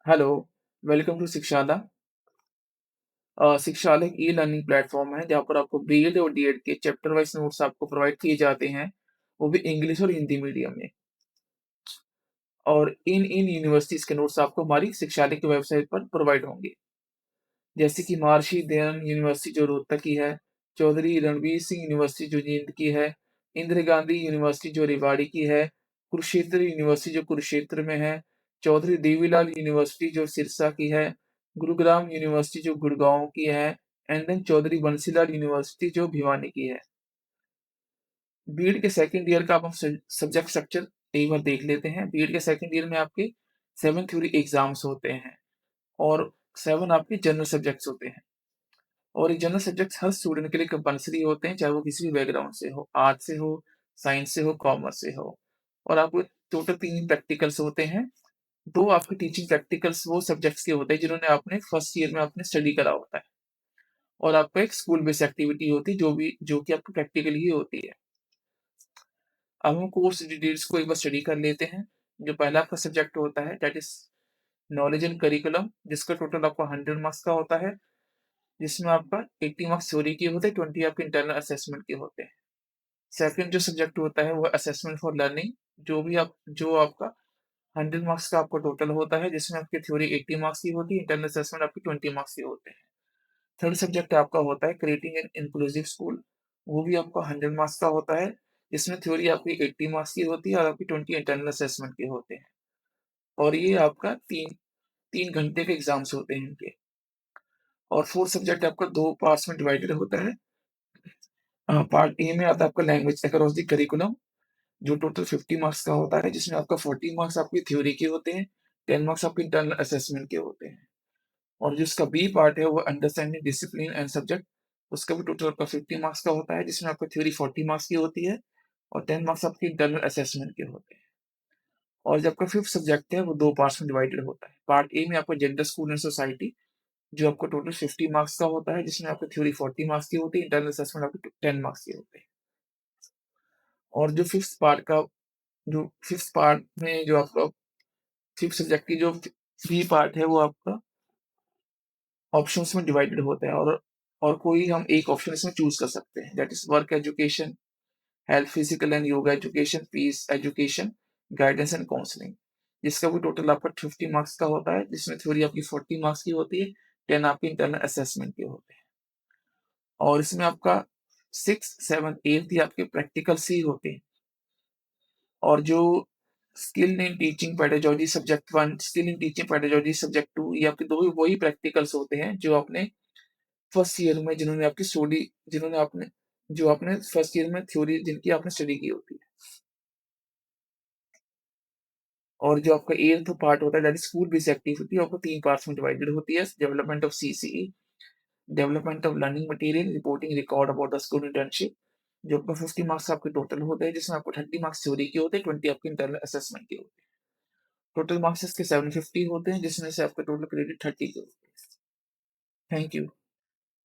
Hello, welcome to Shikshala. Shikshala एक e-learning platform है जहाँ पर आपको बीएड और डीएड के चैप्टर वाइज़ नोट्स आपको प्रोवाइड किए जाते हैं, वो भी इंग्लिश और हिंदी मीडियम में। और इन यूनिवर्सिटीज़ के नोट्स आपको हमारी शिक्षालय की वेबसाइट पर प्रोवाइड होंगे। जैसे कि महर्षि दयानंद यूनिवर्सिटी जो रोहतक की है, चौधरी रणवीर सिंह यूनिवर्सिटी जो जींद की है, इंदिरा गांधी यूनिवर्सिटी जो रेवाड़ी की है, कुरुक्षेत्र यूनिवर्सिटी जो कुरुक्षेत्र में है, चौधरी देवीलाल यूनिवर्सिटी जो सिरसा की है, गुरुग्राम यूनिवर्सिटी जो गुड़गांव की है, and then Chaudhary Bansilal university जो भिवानी की है। बीएड के सेकंड ईयर का अब हम सब्जेक्ट स्ट्रक्चर एक बार देख लेते हैं। बीएड के सेकंड ईयर में आपके 7 थ्योरी एग्जाम्स होते हैं और 7 आपके जनरल सब्जेक्ट्स होते हैं। और ये जनरल सब्जेक्ट्स हर स्टूडेंट के लिए कंपल्सरी होते हैं, चाहे वो किसी भी बैकग्राउंड से हो, आर्ट्स से हो, साइंस से हो, कॉमर्स से हो। और आपको टोटल 3 प्रैक्टिकल्स होते हैं। 2 आपके टीचिंग प्रैक्टिकल्स वो सब्जेक्ट्स के होते हैं जिन्होंने आपने फर्स्ट ईयर में आपने स्टडी करा होता है। और आपका एक स्कूल बेस्ड एक्टिविटी होती है जो कि आपकी प्रैक्टिकल ही होती है। अब हम कोर्स डिटेल्स को एक बार स्टडी कर लेते हैं। जो पहला आपका सब्जेक्ट होता है that is knowledge and curriculum, जिसका टोटल आपका 100 मार्क्स का होता है, जिसमें आपका 80 मार्क्स थ्योरी के होते हैं, 20 आपके इंटरनल असेसमेंट के होते हैं। सेकंड जो सब्जेक्ट होता है वो असेसमेंट फॉर लर्निंग, जो आपका 100 मार्क्स का आपका टोटल होता है, जिसमें आपकी थ्योरी 80 मार्क्स की होती है, इंटरनल असेसमेंट आपकी 20 मार्क्स के होते हैं। थर्ड सब्जेक्ट आपका होता है क्रिएटिंग एन इंक्लूसिव स्कूल, वो भी आपका 100 मार्क्स का होता है, जिसमें थ्योरी आपकी 80 मार्क्स की होती है और आपकी 20 इंटरनल असेसमेंट के होते हैं। और ये आपका 3 घंटे के एग्जाम्स होते हैं इनके। और फोर्थ सब्जेक्ट आपका 2 पार्ट्स में डिवाइडेड होता है। पार्ट ए में आता है आपका लैंग्वेज अक्रॉस द करिकुलम, जो टोटल 50 मार्क्स का होता है, जिसमें आपका 40 मार्क्स आपकी थ्योरी के होते हैं, 10 मार्क्स आपके इंटरनल असेसमेंट के होते हैं। और जो इसका बी पार्ट है वो अंडरस्टैंडिंग डिसिप्लिन एंड सब्जेक्ट, उसका भी टोटल आपका 50 मार्क्स का होता है, जिसमें आपका थ्योरी 40 मार्क्स की होती है और 10 मार्क्स आपके इंटरनल असेसमेंट के होते हैं। और जो आपका फिफ्थ सब्जेक्ट है वो 2 पार्ट्स में डिवाइडेड होता है। पार्ट ए में आपका जेंडर स्कूल एंड सोसाइटी, जो आपको टोटल 50 मार्क्स का होता है, जिसमें आपकी थ्योरी 40 मार्क्स की होती है, इंटरनल असेसमेंट आपके 10 मार्क्स के होते हैं। और जो फिफ्थ पार्ट में जो आपका फिफ्थ सब्जेक्ट की जो बी पार्ट है वो आपका ऑप्शंस में डिवाइडेड होता है। और कोई हम एक ऑप्शन इसमें चूज कर सकते हैं, that is work education, health physical and yoga education, peace education, guidance and counselling, जिसका भी टोटल आपका 50 मार्क्स का होता है, जिसमें थ्योरी आपकी 40 मार्क्स की होती है, 10 आपके इंटरनल असेसमेंट के होते हैं। और इसमें आपका 6, 7, 8 ही आपके प्रैक्टिकल्स ही होते हैं। और जो skill in teaching pedagogy subject 1, skill in teaching pedagogy subject 2, ये आपके 2 वही प्रैक्टिकल्स होते हैं जो आपने फर्स्ट ईयर में जो आपने फर्स्ट ईयर में थ्योरी जिनकी आपने स्टडी की होती है। और जो आपका 8th पार्ट होता है that is school based activity, आपको 3 पार्ट्स में डिवाइडेड होती है। Development of CCE, development of learning material, reporting record about the school internship, जो आपका 50 मार्क्स आपके टोटल होते हैं, जिसमें आपको 30 मार्क्स थ्योरी के होते हैं, 20 आपके इंटरनल असेसमेंट के होते हैं। टोटल मार्क्स इसके 750 होते हैं, जिसमें से आपका टोटल क्रेडिट 30 के होते हैं। Thank you.